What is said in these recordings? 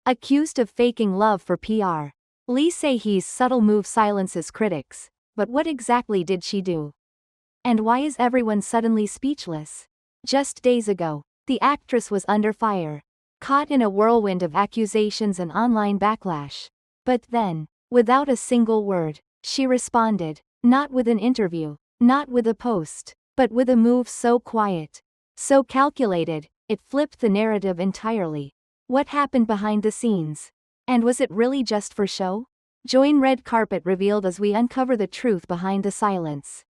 Accused of faking love for PR. Se Hee's subtle move silences critics, but what exactly did she do? And why is everyone suddenly speechless? Just days ago, the actress was under fire, caught in a whirlwind of accusations and online backlash. But then, without a single word, she responded, not with an interview, not with a post, but with a move so quiet, so calculated, it flipped the narrative entirely. What happened behind the scenes? And was it really just for show? Join Red Carpet Revealed as we uncover the truth behind the silence.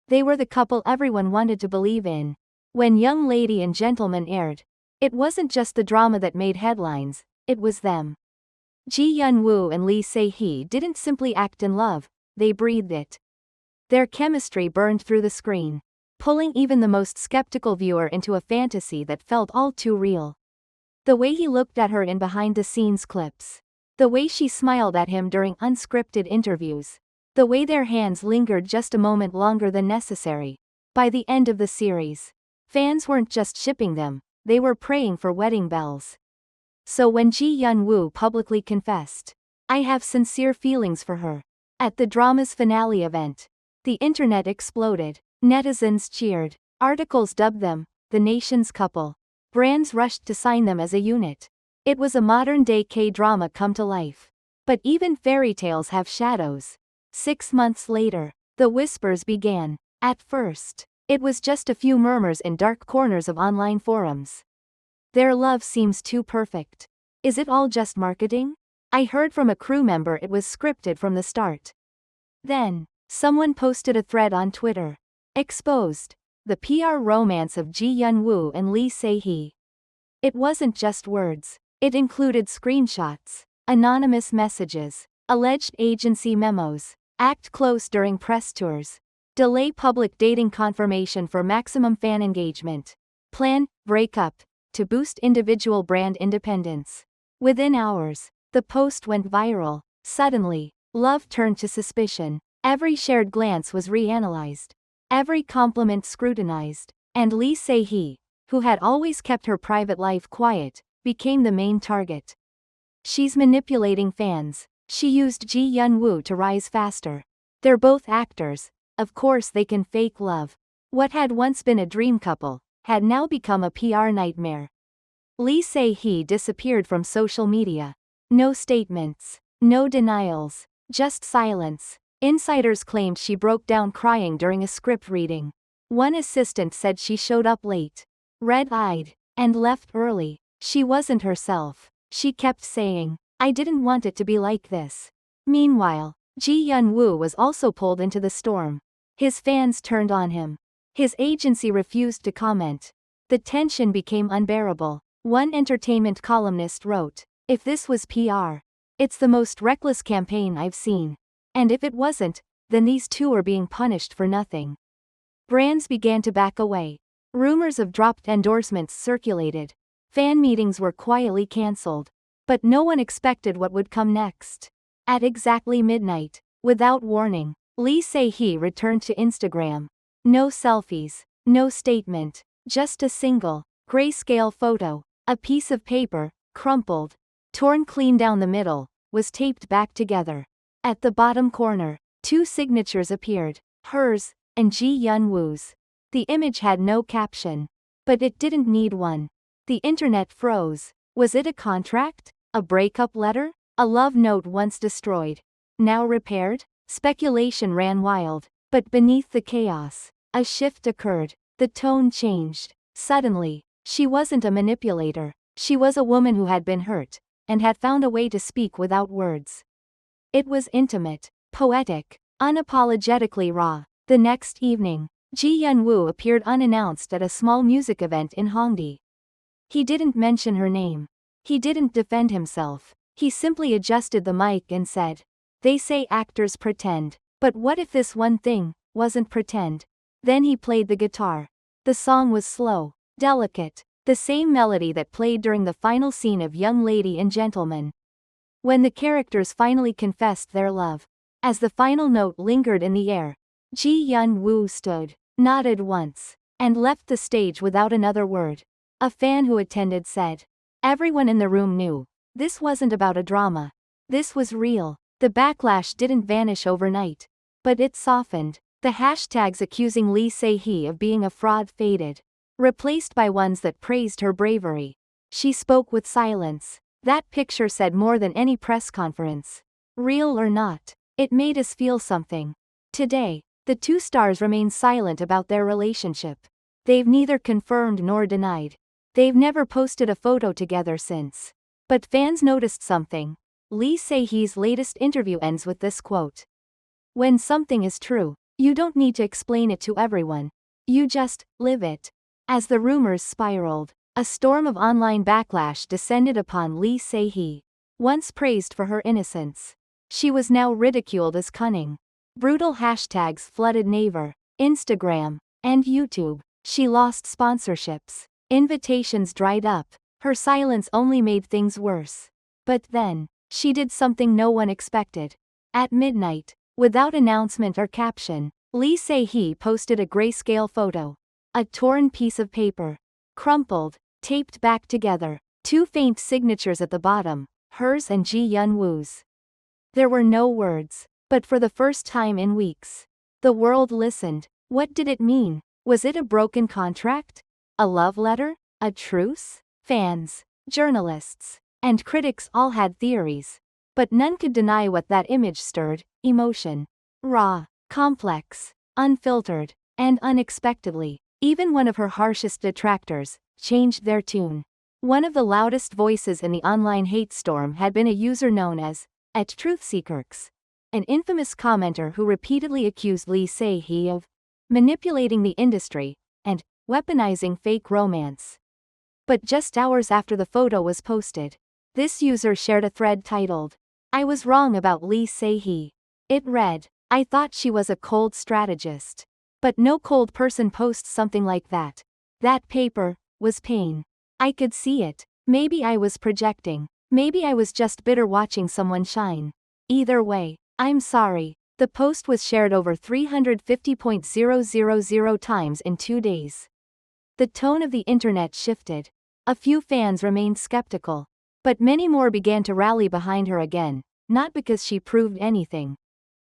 They were the couple everyone wanted to believe in. When Young Lady and Gentleman aired, it wasn't just the drama that made headlines, it was them. Ji Yeon-woo and Se Hee didn't simply act in love, they breathed it. Their chemistry burned through the screen, pulling even the most skeptical viewer into a fantasy that felt all too real. The way he looked at her in behind-the-scenes clips. The way she smiled at him during unscripted interviews. The way their hands lingered just a moment longer than necessary. By the end of the series, fans weren't just shipping them, they were praying for wedding bells. So when Ji Yeon-woo publicly confessed, "I have sincere feelings for her," at the drama's finale event, the internet exploded. Netizens cheered. Articles dubbed them the nation's couple. Brands rushed to sign them as a unit. It was a modern-day K-drama come to life. But even fairy tales have shadows. 6 months later, the whispers began. At first, it was just a few murmurs in dark corners of online forums. Their love seems too perfect. Is it all just marketing? I heard from a crew member it was scripted from the start. Then, someone posted a thread on Twitter. Exposed. The PR romance of Ji Yeon-woo and Se Hee. It wasn't just words. It included screenshots, anonymous messages, alleged agency memos, act close during press tours, delay public dating confirmation for maximum fan engagement, plan, break up, to boost individual brand independence. Within hours, the post went viral. Suddenly, love turned to suspicion. Every shared glance was reanalyzed. Every compliment scrutinized, and Se Hee, who had always kept her private life quiet, became the main target. She's manipulating fans. She used Ji Yeon-woo to rise faster. They're both actors, of course they can fake love. What had once been a dream couple, had now become a PR nightmare. Se Hee disappeared from social media. No statements, no denials, just silence. Insiders claimed she broke down crying during a script reading. One assistant said she showed up late, red-eyed, and left early. She wasn't herself. She kept saying, "I didn't want it to be like this." Meanwhile, Ji Yeon-woo was also pulled into the storm. His fans turned on him. His agency refused to comment. The tension became unbearable. One entertainment columnist wrote, "If this was PR, it's the most reckless campaign I've seen. And if it wasn't, then these two are being punished for nothing." Brands began to back away. Rumors of dropped endorsements circulated. Fan meetings were quietly cancelled. But no one expected what would come next. At exactly midnight, without warning, Se Hee returned to Instagram. No selfies, no statement, just a single, grayscale photo. A piece of paper, crumpled, torn clean down the middle, was taped back together. At the bottom corner, 2 signatures appeared, hers, and Ji Yeon-woo's. The image had no caption. But it didn't need one. The internet froze. Was it a contract? A breakup letter? A love note once destroyed, now repaired? Speculation ran wild. But beneath the chaos, a shift occurred. The tone changed. Suddenly, she wasn't a manipulator. She was a woman who had been hurt, and had found a way to speak without words. It was intimate, poetic, unapologetically raw. The next evening, Ji Yeon-woo appeared unannounced at a small music event in Hongdae. He didn't mention her name. He didn't defend himself. He simply adjusted the mic and said, "They say actors pretend, but what if this one thing wasn't pretend?" Then he played the guitar. The song was slow, delicate, the same melody that played during the final scene of Young Lady and Gentleman. When the characters finally confessed their love, as the final note lingered in the air, Ji Yeon-woo stood, nodded once, and left the stage without another word. A fan who attended said, "Everyone in the room knew, This wasn't about a drama. This was real. The backlash didn't vanish overnight. But it softened. The hashtags accusing Lee Se Hee of being a fraud faded, replaced by ones that praised her bravery. She spoke with silence. That picture said more than any press conference. Real or not, it made us feel something. Today, the two stars remain silent about their relationship. They've neither confirmed nor denied. They've never posted a photo together since. But fans noticed something. Lee Se Hee's latest interview ends with this quote. "When something is true, you don't need to explain it to everyone. You just live it." As the rumors spiraled, a storm of online backlash descended upon Lee Se Hee. Once praised for her innocence, she was now ridiculed as cunning. Brutal hashtags flooded Naver, Instagram, and YouTube. She lost sponsorships. Invitations dried up. Her silence only made things worse. But then, she did something no one expected. At midnight, without announcement or caption, Lee Se Hee posted a grayscale photo. A torn piece of paper. Crumpled, taped back together. Two faint signatures at the bottom, hers and Ji Yeon-woo's. There were no words, but for the first time in weeks, the world listened. What did it mean? Was it a broken contract? A love letter? A truce? Fans, journalists, and critics all had theories. But none could deny what that image stirred: emotion. Raw, complex, unfiltered, and unexpectedly, even one of her harshest detractors changed their tune. One of the loudest voices in the online hate storm had been a user known as @truthseekers, an infamous commenter who repeatedly accused Lee Se Hee of manipulating the industry and weaponizing fake romance. But just hours after the photo was posted, this user shared a thread titled, "I was wrong about Lee Se Hee." It read, "I thought she was a cold strategist. But no cold person posts something like that. That paper was pain. I could see it. Maybe I was projecting. Maybe I was just bitter watching someone shine. Either way, I'm sorry." The post was shared over 350,000 times in 2 days. The tone of the internet shifted. A few fans remained skeptical. But many more began to rally behind her again, not because she proved anything,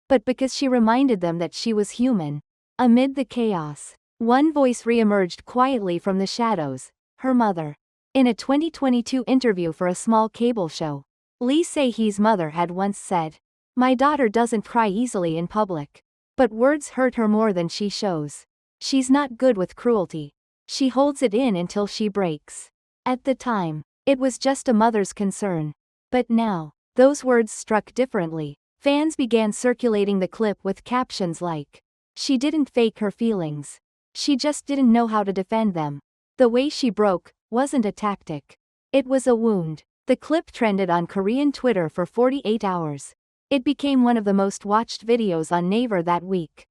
but because she reminded them that she was human. Amid the chaos, one voice re-emerged quietly from the shadows: her mother. In a 2022 interview for a small cable show, Lee Se Hee's mother had once said, "My daughter doesn't cry easily in public. But words hurt her more than she shows. She's not good with cruelty. She holds it in until she breaks." At the time, it was just a mother's concern. But now, those words struck differently. Fans began circulating the clip with captions like, "She didn't fake her feelings. She just didn't know how to defend them. The way she broke wasn't a tactic. It was a wound." The clip trended on Korean Twitter for 48 hours. It became one of the most watched videos on Naver that week.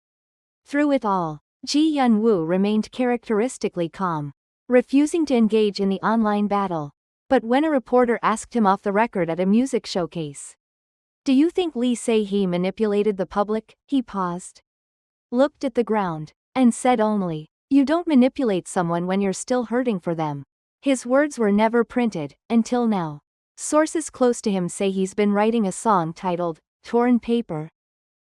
Through it all, Ji Yeon-woo remained characteristically calm, refusing to engage in the online battle. But when a reporter asked him off the record at a music showcase, "Do you think Lee Se Hee manipulated the public?" he paused, looked at the ground, and said only, "You don't manipulate someone when you're still hurting for them." His words were never printed, until now. Sources close to him say he's been writing a song titled, "Torn Paper,"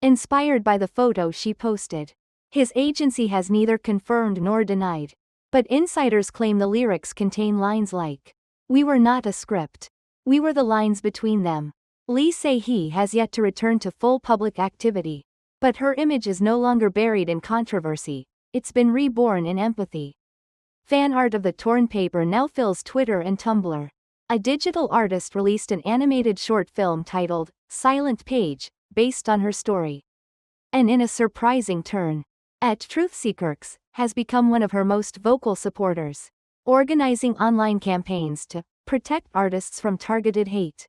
inspired by the photo she posted. His agency has neither confirmed nor denied. But insiders claim the lyrics contain lines like, "We were not a script. We were the lines between them." Lee Se Hee has yet to return to full public activity. But her image is no longer buried in controversy. It's been reborn in empathy. Fan art of the torn paper now fills Twitter and Tumblr. A digital artist released an animated short film titled, "Silent Page," based on her story. And in a surprising turn, @truthseekers has become one of her most vocal supporters, organizing online campaigns to protect artists from targeted hate.